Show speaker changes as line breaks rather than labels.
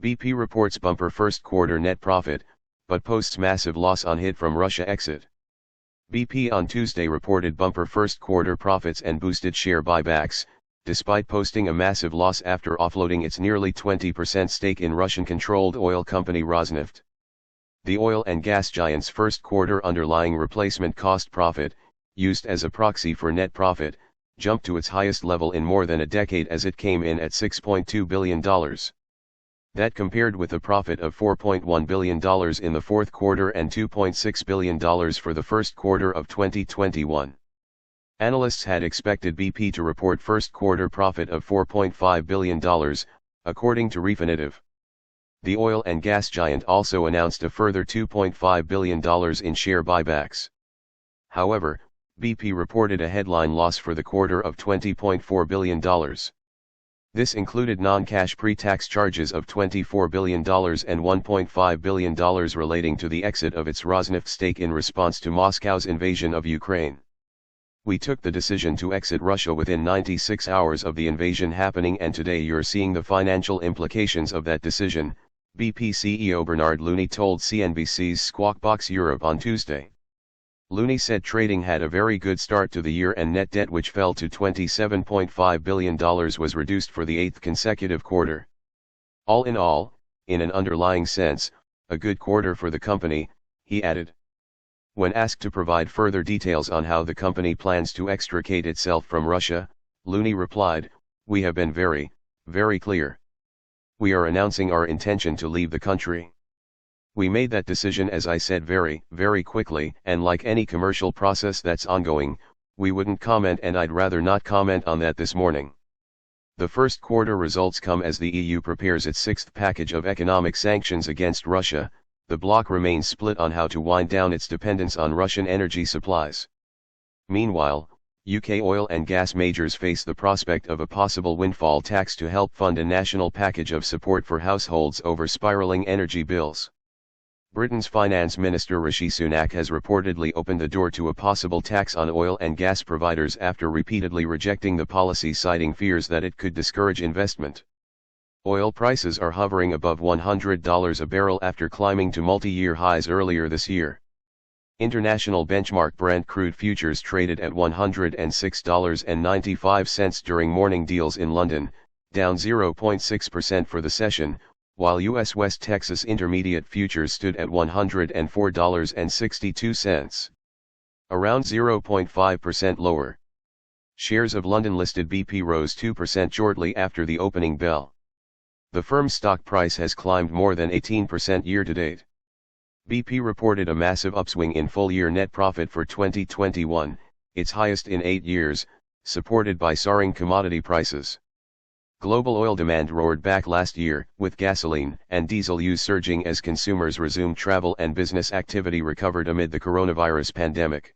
BP reports bumper first quarter net profit, but posts massive loss on hit from Russia exit. BP on Tuesday reported bumper first quarter profits and boosted share buybacks, despite posting a massive loss after offloading its nearly 20% stake in Russian-controlled oil company Rosneft. The oil and gas giant's first quarter underlying replacement cost profit, used as a proxy for net profit, jumped to its highest level in more than a decade as it came in at $6.2 billion. That compared with a profit of $4.1 billion in the fourth quarter and $2.6 billion for the first quarter of 2021. Analysts had expected BP to report first quarter profit of $4.5 billion, according to Refinitiv. The oil and gas giant also announced a further $2.5 billion in share buybacks. However, BP reported a headline loss for the quarter of $20.4 billion. This included non-cash pre-tax charges of $24 billion and $1.5 billion relating to the exit of its Rosneft stake in response to Moscow's invasion of Ukraine. We took the decision to exit Russia within 96 hours of the invasion happening, and today you're seeing the financial implications of that decision, BP CEO Bernard Looney told CNBC's Squawk Box Europe on Tuesday. Looney said trading had a very good start to the year and net debt, which fell to $27.5 billion, was reduced for the 8th consecutive quarter. All in all, in an underlying sense, a good quarter for the company, he added. When asked to provide further details on how the company plans to extricate itself from Russia, Looney replied, "We have been very, very clear. We are announcing our intention to leave the country. We made that decision, as I said, very, very quickly, and like any commercial process that's ongoing, we wouldn't comment, and I'd rather not comment on that this morning." The first quarter results come as the EU prepares its sixth package of economic sanctions against Russia. The bloc remains split on how to wind down its dependence on Russian energy supplies. Meanwhile, UK oil and gas majors face the prospect of a possible windfall tax to help fund a national package of support for households over spiraling energy bills. Britain's Finance Minister Rishi Sunak has reportedly opened the door to a possible tax on oil and gas providers after repeatedly rejecting the policy, citing fears that it could discourage investment. Oil prices are hovering above $100 a barrel after climbing to multi-year highs earlier this year. International benchmark Brent crude futures traded at $106.95 during morning deals in London, down 0.6% for the session, while U.S. West Texas Intermediate futures stood at $104.62, around 0.5% lower. Shares of London-listed BP rose 2% shortly after the opening bell. The firm's stock price has climbed more than 18% year-to-date. BP reported a massive upswing in full-year net profit for 2021, its highest in 8 years, supported by soaring commodity prices. Global oil demand roared back last year, with gasoline and diesel use surging as consumers resumed travel and business activity recovered amid the coronavirus pandemic.